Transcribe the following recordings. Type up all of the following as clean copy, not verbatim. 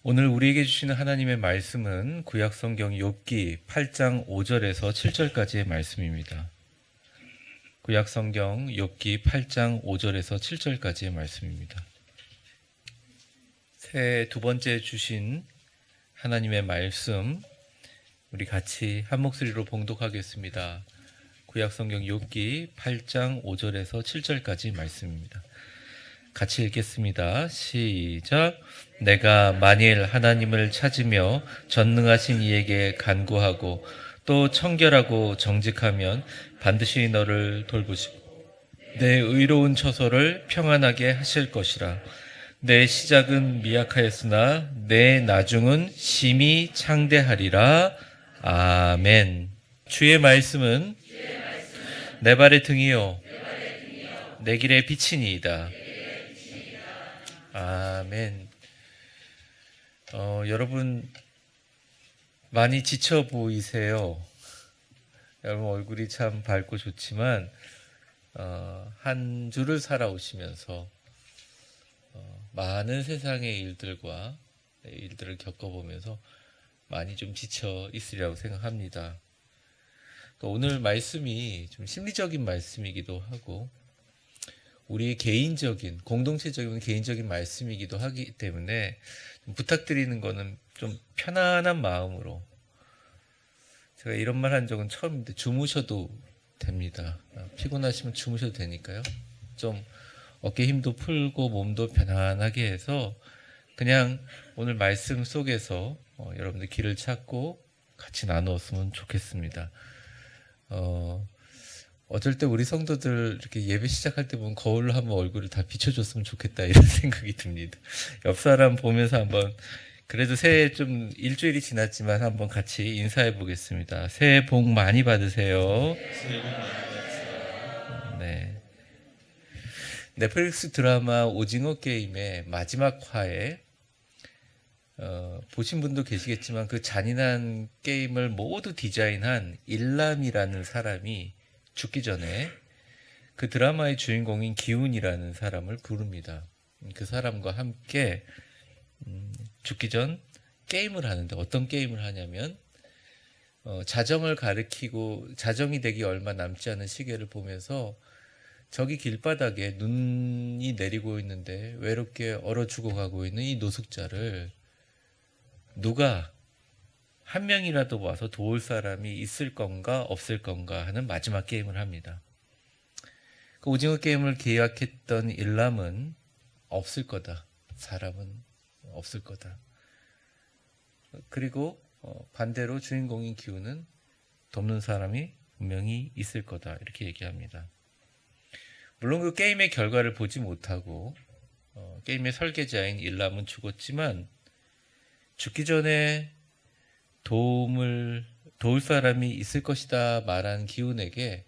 오늘 우리에게 주시는 하나님의 말씀은 구약성경 욥기 8장 5절에서 7절까지의 말씀입니다. 구약성경 욥기 8장 5절에서 7절까지의 말씀입니다. 새해 두 번째 주신 하나님의 말씀, 우리 같이 한 목소리로 봉독하겠습니다. 구약성경 욥기 8장 5절에서 7절까지 말씀입니다. 같이 읽겠습니다. 시작. 내가 만일 하나님을 찾으며 전능하신 이에게 간구하고 또 청결하고 정직하면 반드시 너를 돌보시고 내 의로운 처소를 평안하게 하실 것이라. 내 시작은 미약하였으나 내 나중은 심히 창대하리라. 아멘. 주의 말씀은 내 발의 등이요 내 길의 빛이니이다. 아멘. 여러분 많이 지쳐 보이세요. 여러분 얼굴이 참 밝고 좋지만 한 주를 살아오시면서 많은 세상의 일들을 겪어보면서 많이 좀 지쳐 있으리라고 생각합니다. 또 오늘 말씀이 좀 심리적인 말씀이기도 하고 우리의 개인적인, 공동체적인 개인적인 말씀이기도 하기 때문에 좀 부탁드리는 거는 좀 편안한 마음으로, 제가 이런 말 한 적은 처음인데 주무셔도 됩니다. 피곤하시면 주무셔도 되니까요. 좀 어깨 힘도 풀고 몸도 편안하게 해서 그냥 오늘 말씀 속에서 여러분들 길을 찾고 같이 나누었으면 좋겠습니다. 어쩔 때 우리 성도들 이렇게 예배 시작할 때 보면 거울로 한번 얼굴을 다 비춰줬으면 좋겠다 이런 생각이 듭니다. 옆 사람 보면서 한번, 그래도 새해 좀 일주일이 지났지만 한번 같이 인사해 보겠습니다. 새해 복 많이 받으세요. 네. 넷플릭스 드라마 오징어 게임의 마지막 화에 보신 분도 계시겠지만 그 잔인한 게임을 모두 디자인한 일람이라는 사람이 죽기 전에 그 드라마의 주인공인 기훈이라는 사람을 부릅니다. 그 사람과 함께 죽기 전 게임을 하는데, 어떤 게임을 하냐면 자정을 가리키고 자정이 되기 얼마 남지 않은 시계를 보면서 저기 길바닥에 눈이 내리고 있는데 외롭게 얼어 죽어가고 있는 이 노숙자를 누가 한 명이라도 와서 도울 사람이 있을 건가 없을 건가 하는 마지막 게임을 합니다. 그 오징어 게임을 계약했던 일람은 없을 거다. 사람은 없을 거다. 그리고 반대로 주인공인 기훈은 돕는 사람이 분명히 있을 거다. 이렇게 얘기합니다. 물론 그 게임의 결과를 보지 못하고 게임의 설계자인 일람은 죽었지만 죽기 전에 도울 사람이 있을 것이다 말한 기훈에게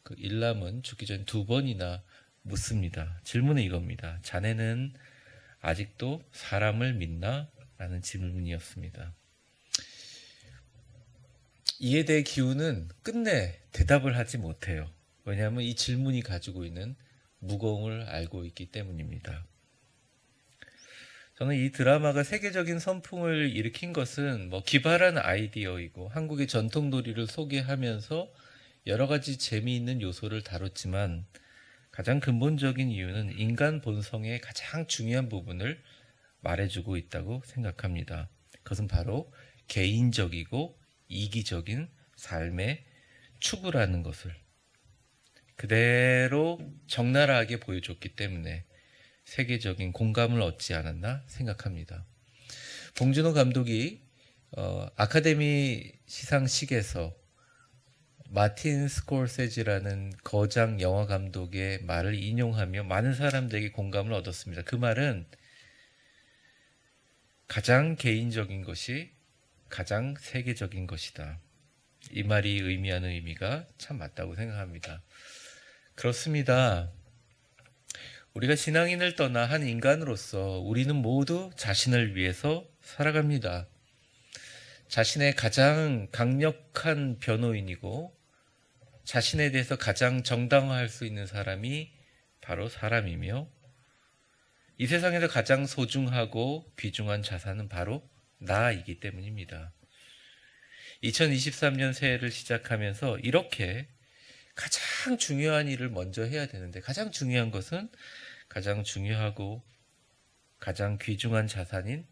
그 일람은 죽기 전 두 번이나 묻습니다. 질문은 이겁니다. 자네는 아직도 사람을 믿나? 라는 질문이었습니다. 이에 대해 기훈은 끝내 대답을 하지 못해요. 왜냐하면 이 질문이 가지고 있는 무거움을 알고 있기 때문입니다. 저는 이 드라마가 세계적인 선풍을 일으킨 것은 기발한 아이디어이고 한국의 전통 놀이를 소개하면서 여러 가지 재미있는 요소를 다뤘지만 가장 근본적인 이유는 인간 본성의 가장 중요한 부분을 말해주고 있다고 생각합니다. 그것은 바로 개인적이고 이기적인 삶의 추구라는 것을 그대로 적나라하게 보여줬기 때문에 세계적인 공감을 얻지 않았나 생각합니다. 봉준호 감독이 아카데미 시상식에서 마틴 스콜세지라는 거장 영화 감독의 말을 인용하며 많은 사람들에게 공감을 얻었습니다. 그 말은 가장 개인적인 것이 가장 세계적인 것이다. 이 말이 의미하는 의미가 참 맞다고 생각합니다. 그렇습니다. 우리가 신앙인을 떠나 한 인간으로서 우리는 모두 자신을 위해서 살아갑니다. 자신의 가장 강력한 변호인이고 자신에 대해서 가장 정당화할 수 있는 사람이 바로 사람이며, 이 세상에서 가장 소중하고 귀중한 자산은 바로 나이기 때문입니다. 2023년 새해를 시작하면서 이렇게 가장 중요한 일을 먼저 해야 되는데, 가장 중요한 것은 가장 중요하고 가장 귀중한 자산인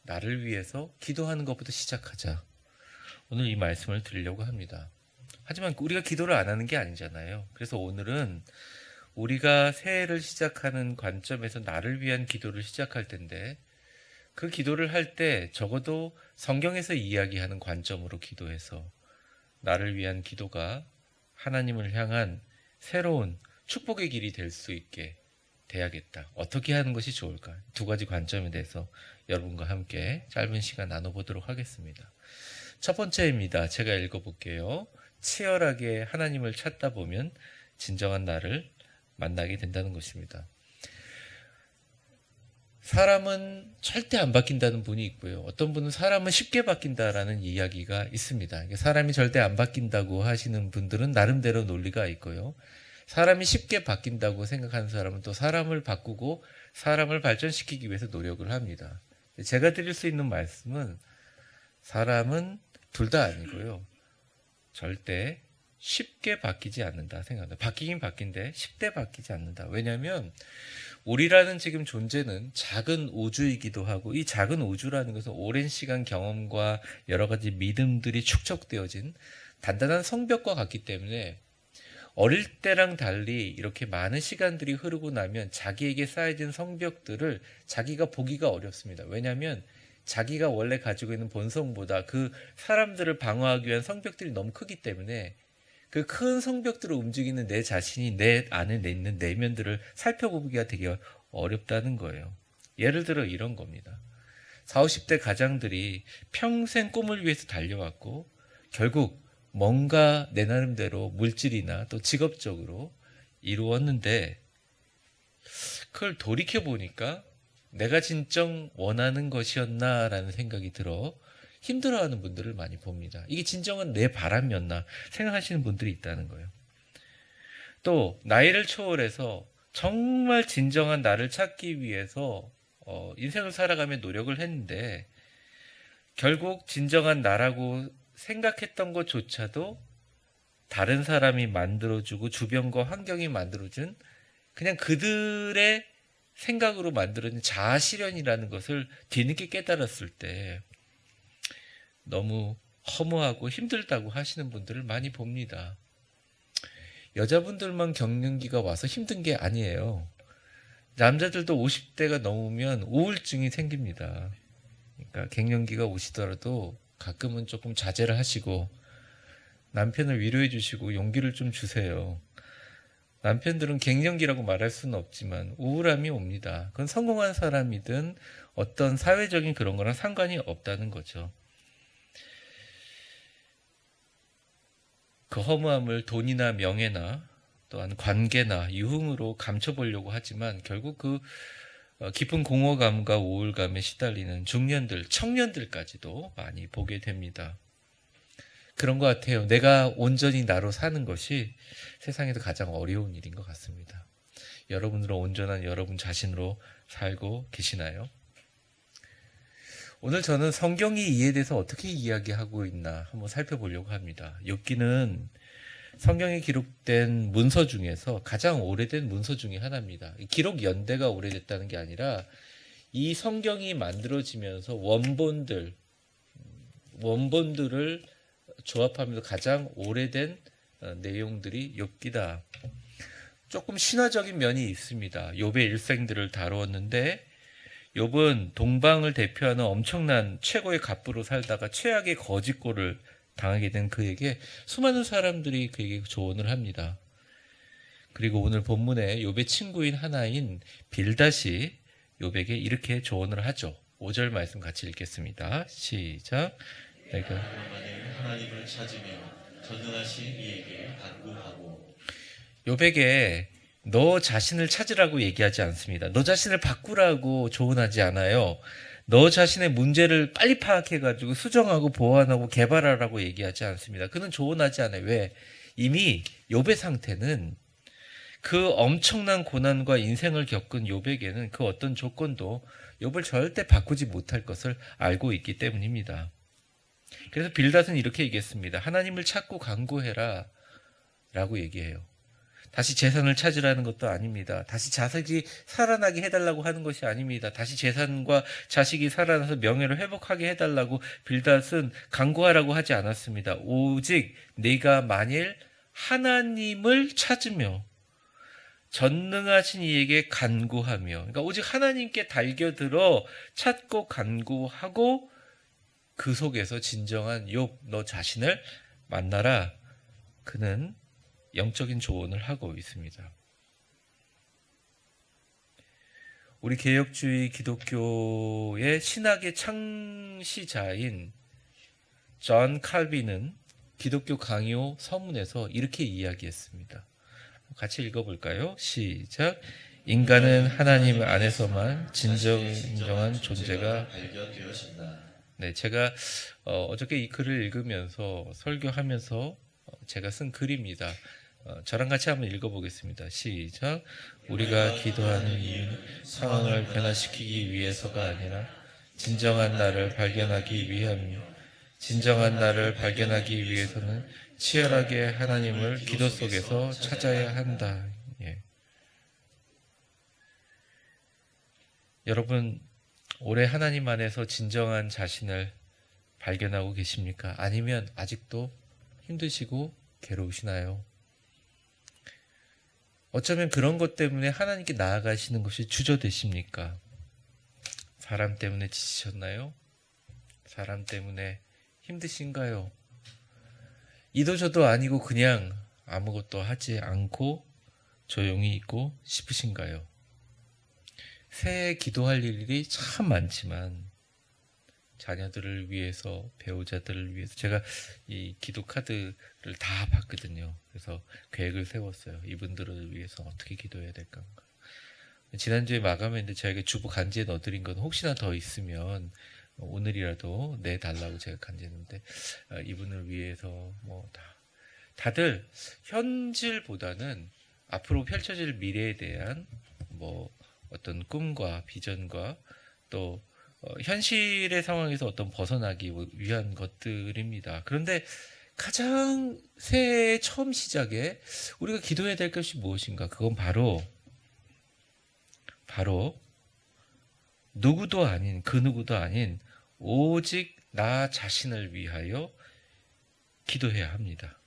나를 위해서 기도하는 것부터 시작하자. 오늘 이 말씀을 드리려고 합니다. 하지만 우리가 기도를 안 하는 게 아니잖아요. 그래서 오늘은 우리가 새해를 시작하는 관점에서 나를 위한 기도를 시작할 텐데, 그 기도를 할 때 적어도 성경에서 이야기하는 관점으로 기도해서 나를 위한 기도가 하나님을 향한 새로운 축복의 길이 될 수 있게 돼야겠다. 어떻게 하는 것이 좋을까? 두 가지 관점에 대해서 여러분과 함께 짧은 시간 나눠보도록 하겠습니다. 첫 번째입니다. 제가 읽어볼게요. 치열하게 하나님을 찾다 보면 진정한 나를 만나게 된다는 것입니다. 사람은 절대 안 바뀐다는 분이 있고요. 어떤 분은 사람은 쉽게 바뀐다라는 이야기가 있습니다. 사람이 절대 안 바뀐다고 하시는 분들은 나름대로 논리가 있고요. 사람이 쉽게 바뀐다고 생각하는 사람은 또 사람을 바꾸고 사람을 발전시키기 위해서 노력을 합니다. 제가 드릴 수 있는 말씀은 사람은 둘 다 아니고요. 절대 쉽게 바뀌지 않는다 생각합니다. 바뀌긴 바뀐데 쉽게 바뀌지 않는다. 왜냐하면 우리라는 지금 존재는 작은 우주이기도 하고, 이 작은 우주라는 것은 오랜 시간 경험과 여러 가지 믿음들이 축적되어진 단단한 성벽과 같기 때문에 어릴 때랑 달리 이렇게 많은 시간들이 흐르고 나면 자기에게 쌓여진 성벽들을 자기가 보기가 어렵습니다. 왜냐하면 자기가 원래 가지고 있는 본성보다 그 사람들을 방어하기 위한 성벽들이 너무 크기 때문에 그 큰 성벽들을 움직이는 내 자신이 내 안에 있는 내면들을 살펴보기가 되게 어렵다는 거예요. 예를 들어 이런 겁니다. 40, 50대 가장들이 평생 꿈을 위해서 달려왔고 결국 뭔가 내 나름대로 물질이나 또 직업적으로 이루었는데, 그걸 돌이켜보니까 내가 진정 원하는 것이었나라는 생각이 들어 힘들어하는 분들을 많이 봅니다. 이게 진정한 내 바람이었나 생각하시는 분들이 있다는 거예요. 또 나이를 초월해서 정말 진정한 나를 찾기 위해서 인생을 살아가며 노력을 했는데 결국 진정한 나라고 생각했던 것조차도 다른 사람이 만들어주고 주변과 환경이 만들어준 그냥 그들의 생각으로 만들어진 자아실현이라는 것을 뒤늦게 깨달았을 때 너무 허무하고 힘들다고 하시는 분들을 많이 봅니다. 여자분들만 갱년기가 와서 힘든 게 아니에요. 남자들도 50대가 넘으면 우울증이 생깁니다. 그러니까 갱년기가 오시더라도 가끔은 조금 자제를 하시고 남편을 위로해 주시고 용기를 좀 주세요. 남편들은 갱년기라고 말할 수는 없지만 우울함이 옵니다. 그건 성공한 사람이든 어떤 사회적인 그런 거랑 상관이 없다는 거죠. 그 허무함을 돈이나 명예나 또한 관계나 유흥으로 감춰보려고 하지만 결국 그 깊은 공허감과 우울감에 시달리는 중년들, 청년들까지도 많이 보게 됩니다. 그런 것 같아요. 내가 온전히 나로 사는 것이 세상에서 가장 어려운 일인 것 같습니다. 여러분들은 온전한 여러분 자신으로 살고 계시나요? 오늘 저는 성경이 이에 대해서 어떻게 이야기하고 있나 한번 살펴보려고 합니다. 욥기는 성경에 기록된 문서 중에서 가장 오래된 문서 중에 하나입니다. 기록 연대가 오래됐다는 게 아니라 이 성경이 만들어지면서 원본들을 조합하면서 가장 오래된 내용들이 욥기다. 조금 신화적인 면이 있습니다. 욥의 일생들을 다루었는데 욥은 동방을 대표하는 엄청난 최고의 갑부로 살다가 최악의 거짓골을 당하게 된 그에게 수많은 사람들이 그에게 조언을 합니다. 그리고 오늘 본문에 욥의 친구인 하나인 빌닷이 욥에게 이렇게 조언을 하죠. 5절 말씀 같이 읽겠습니다. 시작. 내가 하나님을 찾으며 전능하신 이에게 간구하고. 욥에게 너 자신을 찾으라고 얘기하지 않습니다. 너 자신을 바꾸라고 조언하지 않아요. 너 자신의 문제를 빨리 파악해가지고 수정하고 보완하고 개발하라고 얘기하지 않습니다. 그는 조언하지 않아요. 왜? 이미 욥의 상태는 그 엄청난 고난과 인생을 겪은 욥에게는 그 어떤 조건도 욥을 절대 바꾸지 못할 것을 알고 있기 때문입니다. 그래서 빌닷은 이렇게 얘기했습니다. 하나님을 찾고 간구해라 라고 얘기해요. 다시 재산을 찾으라는 것도 아닙니다. 다시 자식이 살아나게 해달라고 하는 것이 아닙니다. 다시 재산과 자식이 살아나서 명예를 회복하게 해달라고 빌닷은 간구하라고 하지 않았습니다. 오직 네가 만일 하나님을 찾으며 전능하신 이에게 간구하며, 그러니까 오직 하나님께 달겨들어 찾고 간구하고 그 속에서 진정한 욥 너 자신을 만나라. 그는 영적인 조언을 하고 있습니다. 우리 개혁주의 기독교의 신학의 창시자인 존 칼빈은 기독교 강요 서문에서 이렇게 이야기했습니다. 같이 읽어볼까요? 시작. 인간은 하나님 안에서만 진정한 존재가 발견되어진다. 네, 제가 어저께 이 글을 읽으면서 설교하면서 제가 쓴 글입니다. 저랑 같이 한번 읽어보겠습니다. 시작. 우리가 기도하는 이유는 상황을 변화시키기 위해서가 아니라 진정한 나를 발견하기 위함이며, 진정한 나를 발견하기 위해서는 치열하게 하나님을 기도 속에서 찾아야 한다. 예. 여러분, 올해 하나님 안에서 진정한 자신을 발견하고 계십니까? 아니면 아직도 힘드시고 괴로우시나요? 어쩌면 그런 것 때문에 하나님께 나아가시는 것이 주저되십니까? 사람 때문에 지치셨나요? 사람 때문에 힘드신가요? 이도저도 아니고 그냥 아무것도 하지 않고 조용히 있고 싶으신가요? 새해 기도할 일이 참 많지만 자녀들을 위해서, 배우자들을 위해서 제가 이 기도 카드를 다 봤거든요. 그래서 계획을 세웠어요. 이분들을 위해서 어떻게 기도해야 될까. 지난주에 마감했는데 저에게 주부 간지에 넣어드린 건 혹시나 더 있으면 오늘이라도 내달라고 제가 간지했는데 이분을 위해서 뭐 다들 현실보다는 앞으로 펼쳐질 미래에 대한 뭐 어떤 꿈과 비전과 또 현실의 상황에서 어떤 벗어나기 위한 것들입니다. 그런데 가장 새해 처음 시작에 우리가 기도해야 될 것이 무엇인가? 그건 바로 누구도 아닌, 그 누구도 아닌 오직 나 자신을 위하여 기도해야 합니다.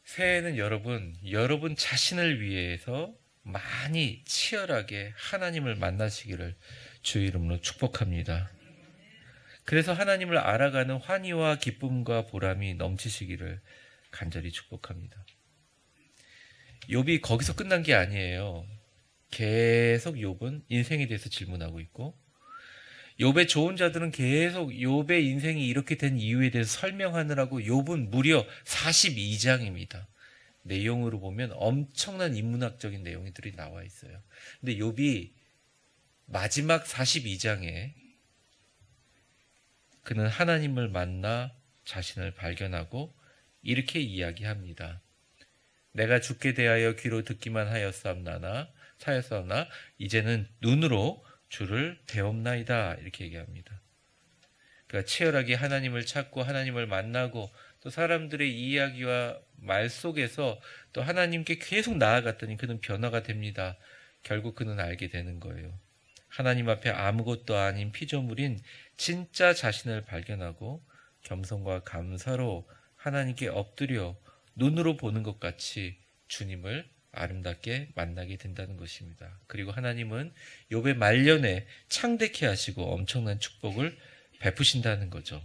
새해에는 여러분 자신을 위해서 많이 치열하게 하나님을 만나시기를 주 이름으로 축복합니다. 그래서 하나님을 알아가는 환희와 기쁨과 보람이 넘치시기를 간절히 축복합니다. 욥이 거기서 끝난 게 아니에요. 계속 욥은 인생에 대해서 질문하고 있고, 욥의 조언자들은 계속 욥의 인생이 이렇게 된 이유에 대해서 설명하느라고 욥은 무려 42장입니다. 내용으로 보면 엄청난 인문학적인 내용들이 나와 있어요. 근데 욥이 마지막 42장에 그는 하나님을 만나 자신을 발견하고 이렇게 이야기합니다. 내가 죽게 대하여 귀로 듣기만 하였사옵나나 이제는 눈으로 주를 배옵나이다. 이렇게 얘기합니다. 그러니까 치열하게 하나님을 찾고 하나님을 만나고 또 사람들의 이야기와 말 속에서 또 하나님께 계속 나아갔더니 그는 변화가 됩니다. 결국 그는 알게 되는 거예요. 하나님 앞에 아무것도 아닌 피조물인 진짜 자신을 발견하고 겸손과 감사로 하나님께 엎드려 눈으로 보는 것 같이 주님을 아름답게 만나게 된다는 것입니다. 그리고 하나님은 욥의 말년에 창대케 하시고 엄청난 축복을 베푸신다는 거죠.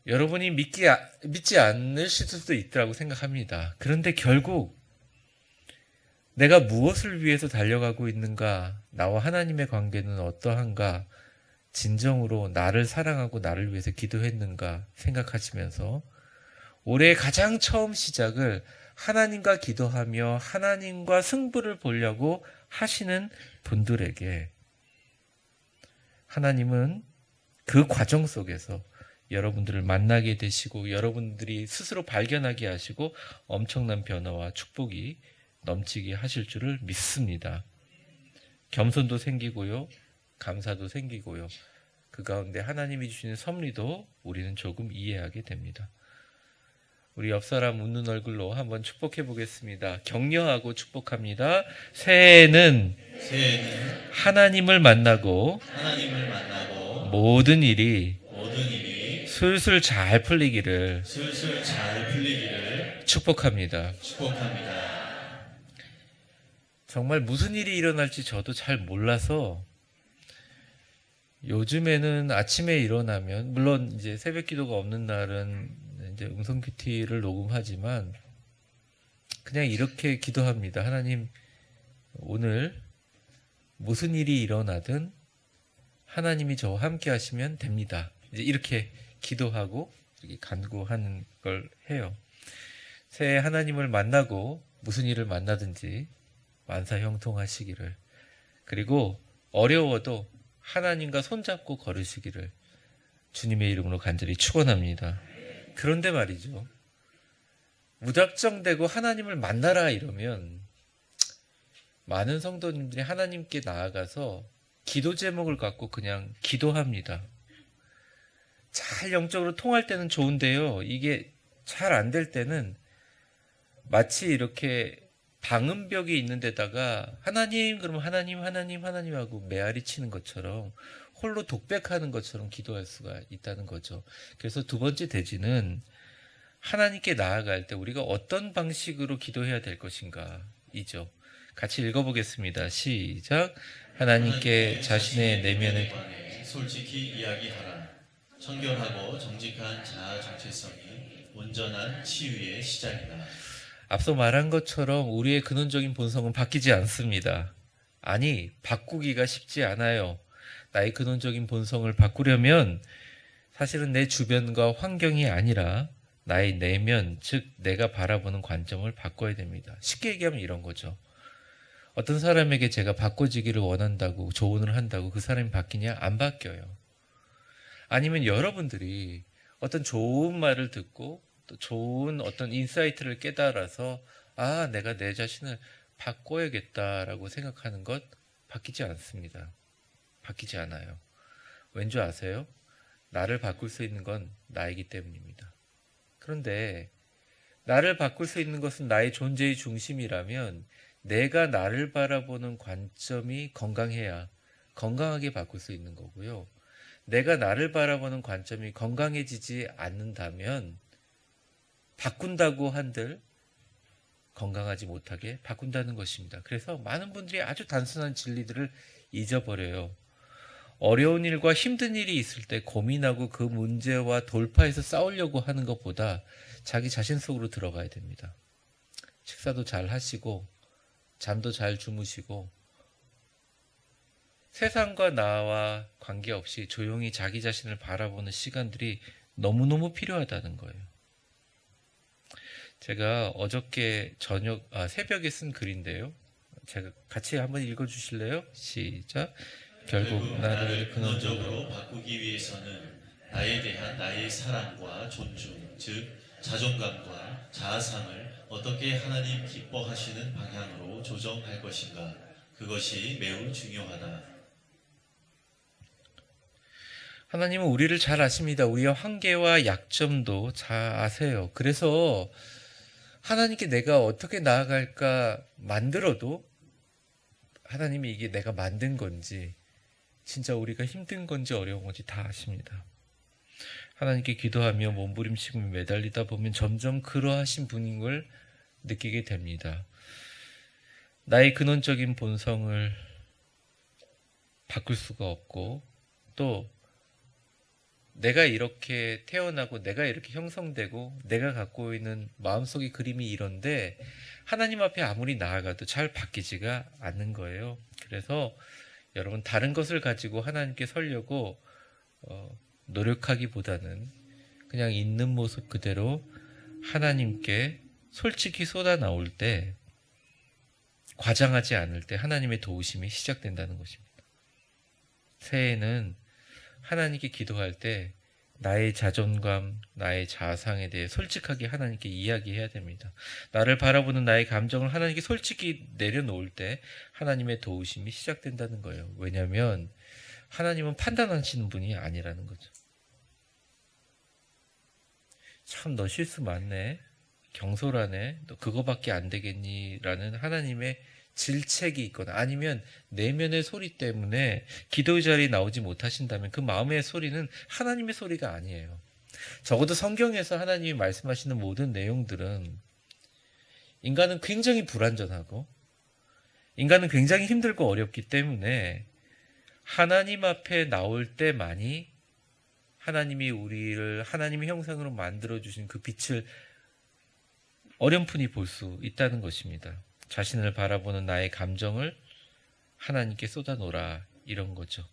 여러분이 믿지 않으실 수도 있다고 생각합니다. 그런데 결국 내가 무엇을 위해서 달려가고 있는가, 나와 하나님의 관계는 어떠한가, 진정으로 나를 사랑하고 나를 위해서 기도했는가 생각하시면서 올해 가장 처음 시작을 하나님과 기도하며 하나님과 승부를 보려고 하시는 분들에게 하나님은 그 과정 속에서 여러분들을 만나게 되시고 여러분들이 스스로 발견하게 하시고 엄청난 변화와 축복이 넘치게 하실 줄을 믿습니다. 겸손도 생기고요. 감사도 생기고요. 그 가운데 하나님이 주시는 섭리도 우리는 조금 이해하게 됩니다. 우리 옆 사람 웃는 얼굴로 한번 축복해 보겠습니다. 격려하고 축복합니다. 새해에는 하나님을 만나고 모든 일이 술술 잘 풀리기를 축복합니다. 정말 무슨 일이 일어날지 저도 잘 몰라서 요즘에는 아침에 일어나면 물론 이제 새벽 기도가 없는 날은 이제 음성 큐티를 녹음하지만 그냥 이렇게 기도합니다. 하나님, 오늘 무슨 일이 일어나든 하나님이 저와 함께 하시면 됩니다. 이제 이렇게 기도하고 이렇게 간구하는 걸 해요. 새해 하나님을 만나고 무슨 일을 만나든지 만사형통하시기를, 그리고 어려워도 하나님과 손잡고 걸으시기를 주님의 이름으로 간절히 축원합니다. 그런데 말이죠, 무작정되고 하나님을 만나라 이러면 많은 성도님들이 하나님께 나아가서 기도 제목을 갖고 그냥 기도합니다. 잘 영적으로 통할 때는 좋은데요, 이게 잘 안 될 때는 마치 이렇게 방음벽이 있는 데다가 하나님 그러면 하나님 하고 메아리 치는 것처럼 홀로 독백하는 것처럼 기도할 수가 있다는 거죠. 그래서 두 번째 대지는 하나님께 나아갈 때 우리가 어떤 방식으로 기도해야 될 것인가 이죠. 같이 읽어보겠습니다. 시작. 하나님께 자신의 내면을 솔직히 이야기하라. 청결하고 정직한 자아 정체성이 온전한 치유의 시작이다. 앞서 말한 것처럼 우리의 근원적인 본성은 바뀌지 않습니다. 아니, 바꾸기가 쉽지 않아요. 나의 근원적인 본성을 바꾸려면 사실은 내 주변과 환경이 아니라 나의 내면, 즉 내가 바라보는 관점을 바꿔야 됩니다. 쉽게 얘기하면 이런 거죠. 어떤 사람에게 제가 바꿔지기를 원한다고 조언을 한다고 그 사람이 바뀌냐? 안 바뀌어요. 아니면 여러분들이 어떤 좋은 말을 듣고 또 좋은 어떤 인사이트를 깨달아서 아, 내가 내 자신을 바꿔야겠다라고 생각하는 것 바뀌지 않습니다. 바뀌지 않아요. 왠지 아세요? 나를 바꿀 수 있는 건 나이기 때문입니다. 그런데 나를 바꿀 수 있는 것은 나의 존재의 중심이라면 내가 나를 바라보는 관점이 건강해야 건강하게 바꿀 수 있는 거고요. 내가 나를 바라보는 관점이 건강해지지 않는다면 바꾼다고 한들 건강하지 못하게 바꾼다는 것입니다. 그래서 많은 분들이 아주 단순한 진리들을 잊어버려요. 어려운 일과 힘든 일이 있을 때 고민하고 그 문제와 돌파해서 싸우려고 하는 것보다 자기 자신 속으로 들어가야 됩니다. 식사도 잘 하시고 잠도 잘 주무시고 세상과 나와 관계없이 조용히 자기 자신을 바라보는 시간들이 너무너무 필요하다는 거예요. 제가 어저께 새벽에 쓴 글인데요. 제가 같이 한번 읽어주실래요? 시작. 결국 나를 근원적으로 바꾸기 위해서는 나에 대한 나의 사랑과 존중, 즉 자존감과 자아상을 어떻게 하나님 기뻐하시는 방향으로 조정할 것인가, 그것이 매우 중요하다. 하나님은 우리를 잘 아십니다. 우리의 한계와 약점도 잘 아세요. 그래서 하나님께 내가 어떻게 나아갈까 만들어도 하나님이 이게 내가 만든 건지 진짜 우리가 힘든 건지 어려운 건지 다 아십니다. 하나님께 기도하며 몸부림치고 매달리다 보면 점점 그러하신 분인 걸 느끼게 됩니다. 나의 근원적인 본성을 바꿀 수가 없고 또 내가 이렇게 태어나고 내가 이렇게 형성되고 내가 갖고 있는 마음속의 그림이 이런데 하나님 앞에 아무리 나아가도 잘 바뀌지가 않는 거예요. 그래서 여러분 다른 것을 가지고 하나님께 서려고 노력하기보다는 그냥 있는 모습 그대로 하나님께 솔직히 쏟아 나올 때 과장하지 않을 때 하나님의 도우심이 시작된다는 것입니다. 새해에는 하나님께 기도할 때 나의 자존감, 나의 자아상에 대해 솔직하게 하나님께 이야기해야 됩니다. 나를 바라보는 나의 감정을 하나님께 솔직히 내려놓을 때 하나님의 도우심이 시작된다는 거예요. 왜냐하면 하나님은 판단하시는 분이 아니라는 거죠. 참 너 실수 많네, 경솔하네, 너 그거밖에 안 되겠니? 라는 하나님의 질책이 있거나 아니면 내면의 소리 때문에 기도의 자리에 나오지 못하신다면 그 마음의 소리는 하나님의 소리가 아니에요. 적어도 성경에서 하나님이 말씀하시는 모든 내용들은 인간은 굉장히 불완전하고 인간은 굉장히 힘들고 어렵기 때문에 하나님 앞에 나올 때만이 하나님이 우리를 하나님의 형상으로 만들어주신 그 빛을 어렴풋이 볼 수 있다는 것입니다. 자신을 바라보는 나의 감정을 하나님께 쏟아놓으라, 이런 거죠.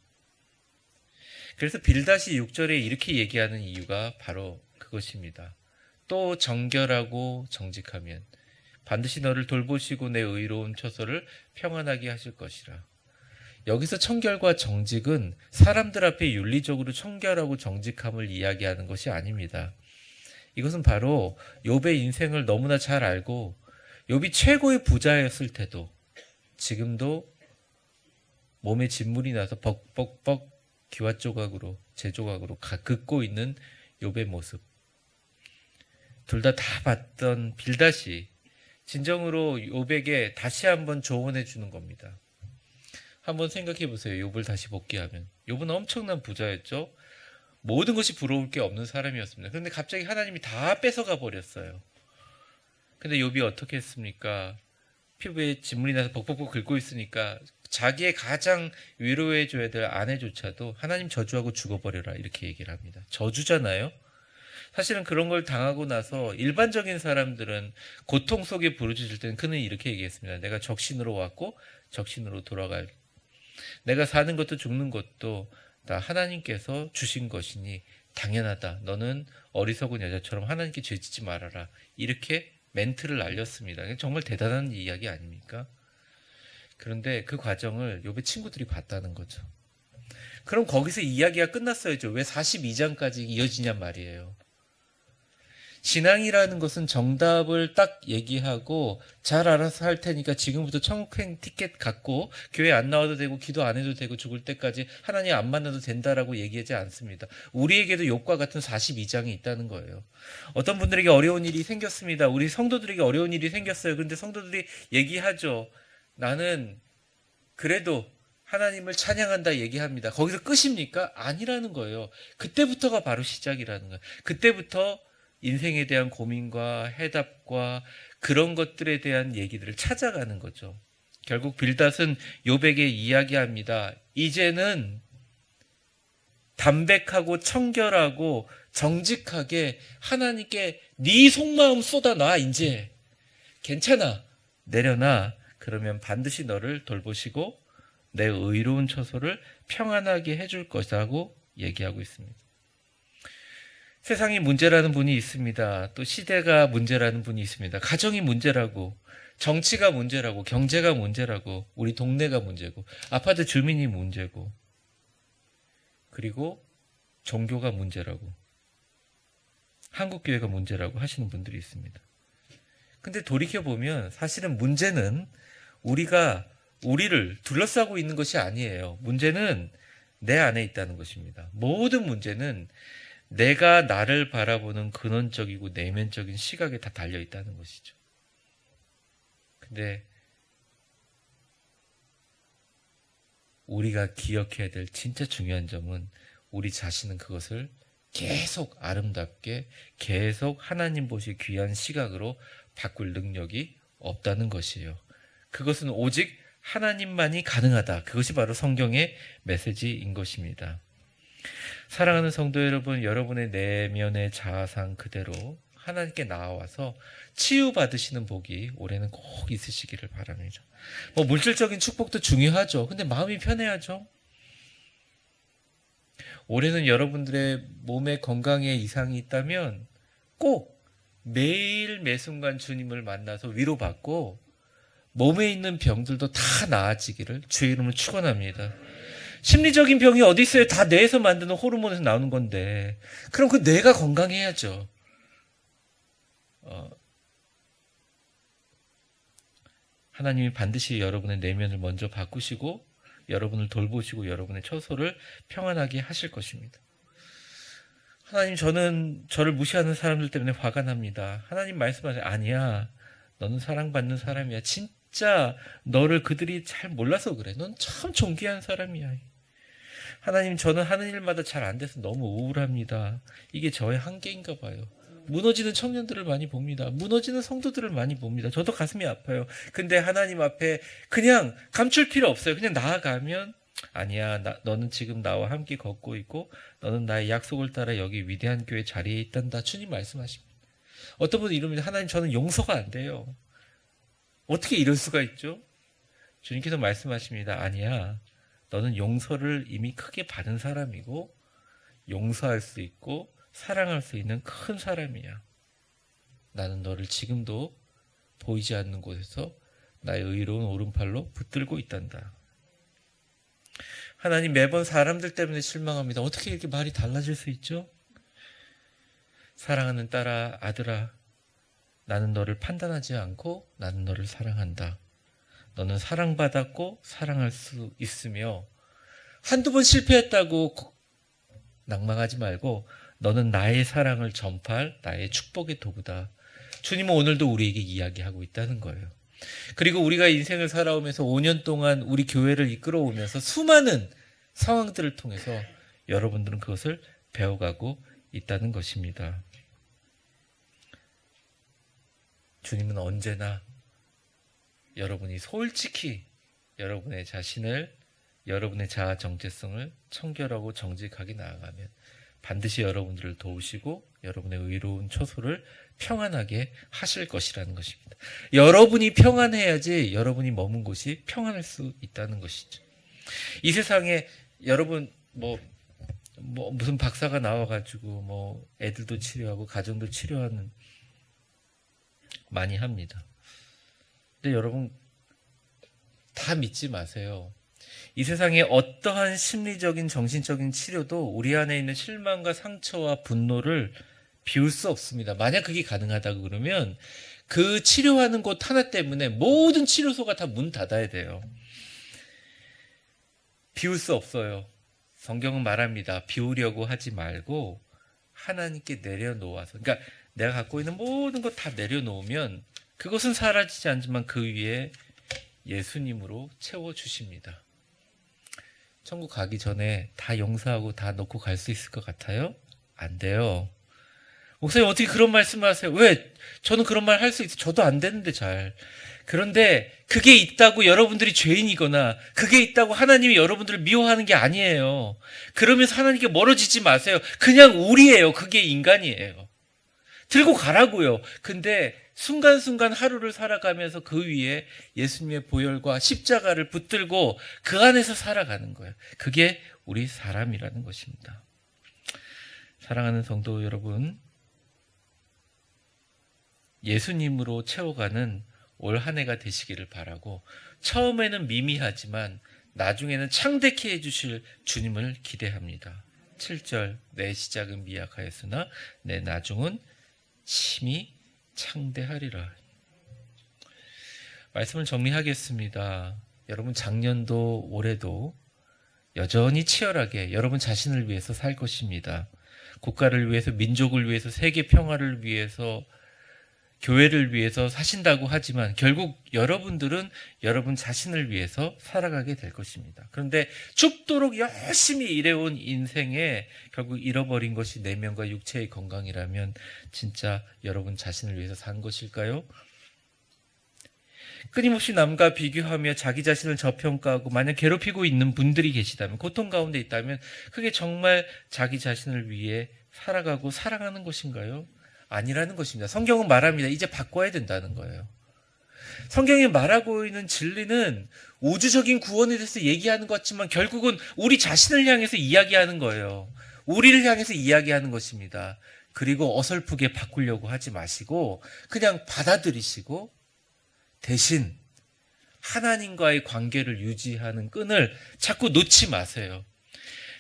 그래서 빌닷이 6절에 이렇게 얘기하는 이유가 바로 그것입니다. 또 정결하고 정직하면 반드시 너를 돌보시고 내 의로운 처소를 평안하게 하실 것이라. 여기서 청결과 정직은 사람들 앞에 윤리적으로 청결하고 정직함을 이야기하는 것이 아닙니다. 이것은 바로 욥의 인생을 너무나 잘 알고 욥이 최고의 부자였을 때도 지금도 몸에 진물이 나서 벅벅벅 기와 조각으로 재조각으로 긋고 있는 욥의 모습, 둘 다 봤던 빌닷이 진정으로 욥에게 다시 한번 조언해 주는 겁니다. 한번 생각해 보세요. 욥을 다시 복귀하면 욥은 엄청난 부자였죠. 모든 것이 부러울 게 없는 사람이었습니다. 그런데 갑자기 하나님이 다 뺏어가 버렸어요. 근데 욥이 어떻게 했습니까? 피부에 진물이 나서 벅벅벅 긁고 있으니까 자기의 가장 위로해 줘야 될 아내조차도 하나님 저주하고 죽어버려라, 이렇게 얘기를 합니다. 저주잖아요. 사실은 그런 걸 당하고 나서 일반적인 사람들은 고통 속에 부르짖을 때는 그는 이렇게 얘기했습니다. 내가 적신으로 왔고 적신으로 돌아갈, 내가 사는 것도 죽는 것도 다 하나님께서 주신 것이니 당연하다. 너는 어리석은 여자처럼 하나님께 죄짓지 말아라. 이렇게 멘트를 날렸습니다. 정말 대단한 이야기 아닙니까? 그런데 그 과정을 욥의 친구들이 봤다는 거죠. 그럼 거기서 이야기가 끝났어야죠. 왜 42장까지 이어지냔 말이에요. 신앙이라는 것은 정답을 딱 얘기하고 잘 알아서 할 테니까 지금부터 천국행 티켓 갖고 교회 안 나와도 되고 기도 안 해도 되고 죽을 때까지 하나님 안 만나도 된다라고 얘기하지 않습니다. 우리에게도 욥과 같은 42장이 있다는 거예요. 어떤 분들에게 어려운 일이 생겼습니다. 우리 성도들에게 어려운 일이 생겼어요. 그런데 성도들이 얘기하죠. 나는 그래도 하나님을 찬양한다 얘기합니다. 거기서 끝입니까? 아니라는 거예요. 그때부터가 바로 시작이라는 거예요. 그때부터 인생에 대한 고민과 해답과 그런 것들에 대한 얘기들을 찾아가는 거죠. 결국 빌닷은 욥에게 이야기합니다. 이제는 담백하고 청결하고 정직하게 하나님께 네 속마음 쏟아놔. 이제 괜찮아, 내려놔. 그러면 반드시 너를 돌보시고 내 의로운 처소를 평안하게 해줄 것이라고 얘기하고 있습니다. 세상이 문제라는 분이 있습니다. 또 시대가 문제라는 분이 있습니다. 가정이 문제라고, 정치가 문제라고, 경제가 문제라고, 우리 동네가 문제고, 아파트 주민이 문제고, 그리고 종교가 문제라고, 한국교회가 문제라고 하시는 분들이 있습니다. 근데 돌이켜보면 사실은 문제는 우리를 둘러싸고 있는 것이 아니에요. 문제는 내 안에 있다는 것입니다. 모든 문제는 내가 나를 바라보는 근원적이고 내면적인 시각에 다 달려 있다는 것이죠. 근데 우리가 기억해야 될 진짜 중요한 점은 우리 자신은 그것을 계속 아름답게, 계속 하나님 보시 귀한 시각으로 바꿀 능력이 없다는 것이에요. 그것은 오직 하나님만이 가능하다. 그것이 바로 성경의 메시지인 것입니다. 사랑하는 성도 여러분, 여러분의 내면의 자아상 그대로 하나님께 나와서 치유받으시는 복이 올해는 꼭 있으시기를 바랍니다. 물질적인 축복도 중요하죠. 근데 마음이 편해야죠. 올해는 여러분들의 몸의 건강에 이상이 있다면 꼭 매일 매순간 주님을 만나서 위로받고 몸에 있는 병들도 다 나아지기를 주의 이름으로 축원합니다. 심리적인 병이 어디 있어요? 다 뇌에서 만드는 호르몬에서 나오는 건데. 그럼 그 뇌가 건강해야죠. 하나님이 반드시 여러분의 내면을 먼저 바꾸시고 여러분을 돌보시고 여러분의 처소를 평안하게 하실 것입니다. 하나님, 저는 저를 무시하는 사람들 때문에 화가 납니다. 하나님 말씀하세요. 아니야. 너는 사랑받는 사람이야. 진짜 너를 그들이 잘 몰라서 그래. 넌 참 존귀한 사람이야. 하나님, 저는 하는 일마다 잘 안 돼서 너무 우울합니다. 이게 저의 한계인가 봐요. 무너지는 청년들을 많이 봅니다. 무너지는 성도들을 많이 봅니다. 저도 가슴이 아파요. 근데 하나님 앞에 그냥 감출 필요 없어요. 그냥 나아가면 아니야, 너는 지금 나와 함께 걷고 있고 너는 나의 약속을 따라 여기 위대한 교회 자리에 있단다. 주님 말씀하십니다. 어떤 분은 이럽니다. 하나님, 저는 용서가 안 돼요. 어떻게 이럴 수가 있죠? 주님께서 말씀하십니다. 아니야, 너는 용서를 이미 크게 받은 사람이고 용서할 수 있고 사랑할 수 있는 큰 사람이야. 나는 너를 지금도 보이지 않는 곳에서 나의 의로운 오른팔로 붙들고 있단다. 하나님, 매번 사람들 때문에 실망합니다. 어떻게 이렇게 말이 달라질 수 있죠? 사랑하는 딸아, 아들아, 나는 너를 판단하지 않고 나는 너를 사랑한다. 너는 사랑받았고 사랑할 수 있으며 한두 번 실패했다고 낭망하지 말고 너는 나의 사랑을 전파할 나의 축복의 도구다. 주님은 오늘도 우리에게 이야기하고 있다는 거예요. 그리고 우리가 인생을 살아오면서 5년 동안 우리 교회를 이끌어오면서 수많은 상황들을 통해서 여러분들은 그것을 배워가고 있다는 것입니다. 주님은 언제나 여러분이 솔직히 여러분의 자신을, 여러분의 자아 정체성을 청결하고 정직하게 나아가면 반드시 여러분들을 도우시고 여러분의 의로운 처소를 평안하게 하실 것이라는 것입니다. 여러분이 평안해야지 여러분이 머문 곳이 평안할 수 있다는 것이죠. 이 세상에 여러분 무슨 박사가 나와가지고 애들도 치료하고 가정도 치료하는 많이 합니다. 근데 여러분 다 믿지 마세요. 이 세상에 어떠한 심리적인 정신적인 치료도 우리 안에 있는 실망과 상처와 분노를 비울 수 없습니다. 만약 그게 가능하다고 그러면 그 치료하는 곳 하나 때문에 모든 치료소가 다 문 닫아야 돼요. 비울 수 없어요. 성경은 말합니다. 비우려고 하지 말고 하나님께 내려놓아서, 그러니까 내가 갖고 있는 모든 것 다 내려놓으면 그것은 사라지지 않지만 그 위에 예수님으로 채워주십니다. 천국 가기 전에 다 용서하고 다 놓고 갈 수 있을 것 같아요? 안 돼요. 목사님, 어떻게 그런 말씀을 하세요? 왜? 저는 그런 말 할 수 있어요. 저도 안 되는데 잘. 그런데 그게 있다고 여러분들이 죄인이거나 그게 있다고 하나님이 여러분들을 미워하는 게 아니에요. 그러면서 하나님께 멀어지지 마세요. 그냥 우리예요. 그게 인간이에요. 들고 가라고요. 근데 순간순간 하루를 살아가면서 그 위에 예수님의 보혈과 십자가를 붙들고 그 안에서 살아가는 거예요. 그게 우리 사람이라는 것입니다. 사랑하는 성도 여러분, 예수님으로 채워가는 올 한 해가 되시기를 바라고, 처음에는 미미하지만 나중에는 창대케 해주실 주님을 기대합니다. 7절, 내 시작은 미약하였으나 내 나중은 심히 창대하리라. 말씀을 정리하겠습니다. 여러분, 작년도 올해도 여전히 치열하게 여러분 자신을 위해서 살 것입니다. 국가를 위해서, 민족을 위해서, 세계 평화를 위해서, 교회를 위해서 사신다고 하지만 결국 여러분들은 여러분 자신을 위해서 살아가게 될 것입니다. 그런데 죽도록 열심히 일해온 인생에 결국 잃어버린 것이 내면과 육체의 건강이라면 진짜 여러분 자신을 위해서 산 것일까요? 끊임없이 남과 비교하며 자기 자신을 저평가하고 만약 괴롭히고 있는 분들이 계시다면, 고통 가운데 있다면 그게 정말 자기 자신을 위해 살아가고 사랑하는 것인가요? 아니라는 것입니다. 성경은 말합니다. 이제 바꿔야 된다는 거예요. 성경이 말하고 있는 진리는 우주적인 구원에 대해서 얘기하는 것 같지만 결국은 우리 자신을 향해서 이야기하는 거예요. 우리를 향해서 이야기하는 것입니다. 그리고 어설프게 바꾸려고 하지 마시고 그냥 받아들이시고 대신 하나님과의 관계를 유지하는 끈을 자꾸 놓지 마세요.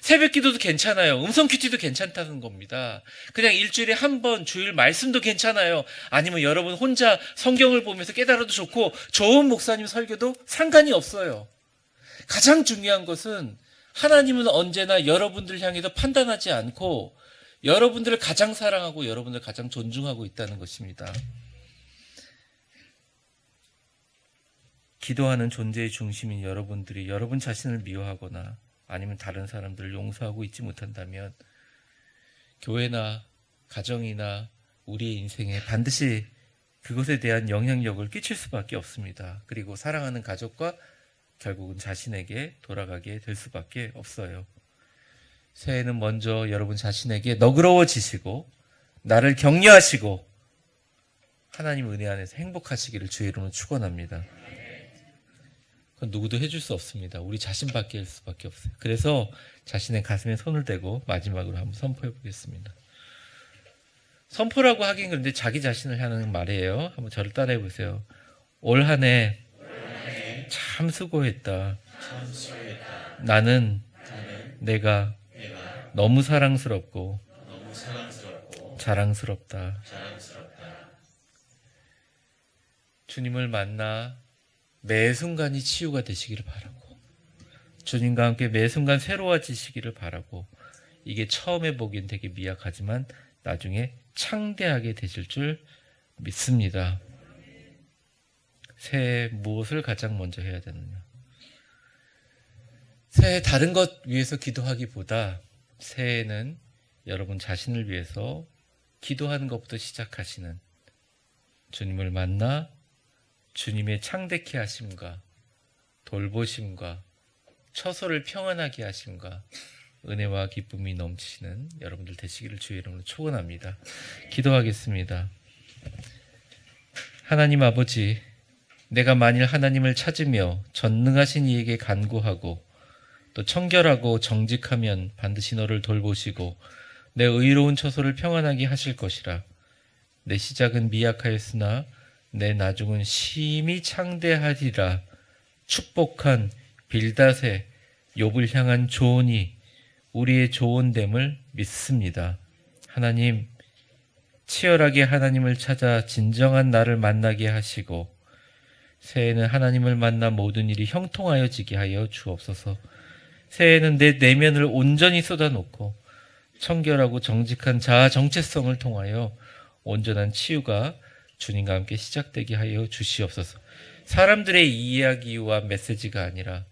새벽 기도도 괜찮아요. 음성 큐티도 괜찮다는 겁니다. 그냥 일주일에 한 번 주일 말씀도 괜찮아요. 아니면 여러분 혼자 성경을 보면서 깨달아도 좋고 좋은 목사님 설교도 상관이 없어요. 가장 중요한 것은 하나님은 언제나 여러분들 향해서 판단하지 않고 여러분들을 가장 사랑하고 여러분들을 가장 존중하고 있다는 것입니다. 기도하는 존재의 중심인 여러분들이 여러분 자신을 미워하거나 아니면 다른 사람들을 용서하고 있지 못한다면 교회나 가정이나 우리의 인생에 반드시 그것에 대한 영향력을 끼칠 수밖에 없습니다. 그리고 사랑하는 가족과 결국은 자신에게 돌아가게 될 수밖에 없어요. 새해는 먼저 여러분 자신에게 너그러워지시고 나를 격려하시고 하나님 은혜 안에서 행복하시기를 주의 이름으로 축원합니다. 그건 누구도 해줄 수 없습니다. 우리 자신밖에 할 수밖에 없어요. 그래서 자신의 가슴에 손을 대고 마지막으로 한번 선포해 보겠습니다. 선포라고 하긴 그런데 자기 자신을 하는 말이에요. 한번 저를 따라해 보세요. 올 한 해 참 수고했다. 나는 내가 너무 사랑스럽고 자랑스럽다. 주님을 만나 매 순간이 치유가 되시기를 바라고 주님과 함께 매 순간 새로워지시기를 바라고 이게 처음에 보기엔 되게 미약하지만 나중에 창대하게 되실 줄 믿습니다. 새해 무엇을 가장 먼저 해야 되느냐? 새해 다른 것 위해서 기도하기보다 새해는 여러분 자신을 위해서 기도하는 것부터 시작하시는 주님을 만나 주님의 창대케 하심과 돌보심과 처소를 평안하게 하심과 은혜와 기쁨이 넘치는 여러분들 되시기를 주의 이름으로 축원합니다. 기도하겠습니다. 하나님 아버지, 내가 만일 하나님을 찾으며 전능하신 이에게 간구하고 또 청결하고 정직하면 반드시 너를 돌보시고 내 의로운 처소를 평안하게 하실 것이라. 내 시작은 미약하였으나 내 나중은 심히 창대하리라. 축복한 빌닷의 욥을 향한 조언이 우리의 조언됨을 믿습니다. 하나님, 치열하게 하나님을 찾아 진정한 나를 만나게 하시고 새해에는 하나님을 만나 모든 일이 형통하여지게 하여 주옵소서. 새해에는 내 내면을 온전히 쏟아놓고 청결하고 정직한 자아 정체성을 통하여 온전한 치유가 주님과 함께 시작되게 하여 주시옵소서. 사람들의 이야기와 메시지가 아니라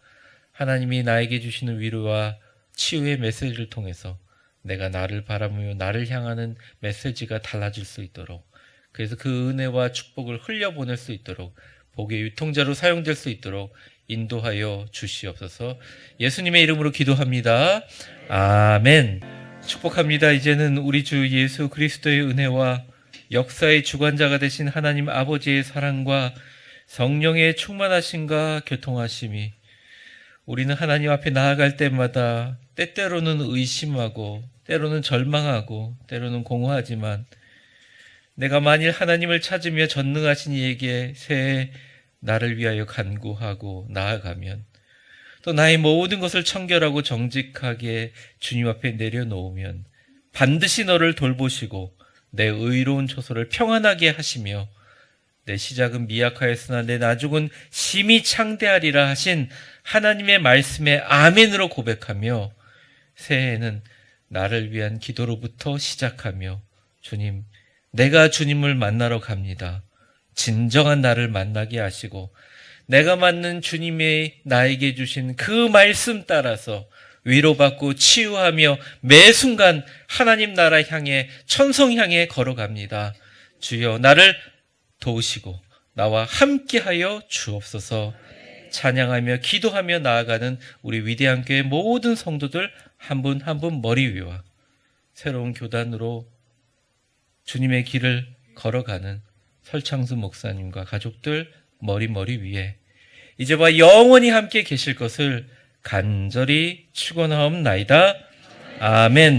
하나님이 나에게 주시는 위로와 치유의 메시지를 통해서 내가 나를 바라보며 나를 향하는 메시지가 달라질 수 있도록, 그래서 그 은혜와 축복을 흘려보낼 수 있도록, 복의 유통자로 사용될 수 있도록 인도하여 주시옵소서. 예수님의 이름으로 기도합니다. 아멘. 축복합니다. 이제는 우리 주 예수 그리스도의 은혜와 역사의 주관자가 되신 하나님 아버지의 사랑과 성령의 충만하심과 교통하심이 우리는 하나님 앞에 나아갈 때마다 때때로는 의심하고 때로는 절망하고 때로는 공허하지만 내가 만일 하나님을 찾으며 전능하신 이에게 새해 나를 위하여 간구하고 나아가면 또 나의 모든 것을 청결하고 정직하게 주님 앞에 내려놓으면 반드시 너를 돌보시고 내 의로운 처소를 평안하게 하시며 내 시작은 미약하였으나 내 나중은 심히 창대하리라 하신 하나님의 말씀에 아멘으로 고백하며 새해에는 나를 위한 기도로부터 시작하며 주님, 내가 주님을 만나러 갑니다. 진정한 나를 만나게 하시고 내가 맞는 주님의 나에게 주신 그 말씀 따라서 위로받고 치유하며 매 순간 하나님 나라 향해 천성 향해 걸어갑니다. 주여 나를 도우시고 나와 함께하여 주옵소서. 찬양하며 기도하며 나아가는 우리 위대한 교회 모든 성도들 한 분 한 분 머리 위와 새로운 교단으로 주님의 길을 걸어가는 설창수 목사님과 가족들 머리 위에 이제와 영원히 함께 계실 것을 간절히 축원하옵나이다. 아멘.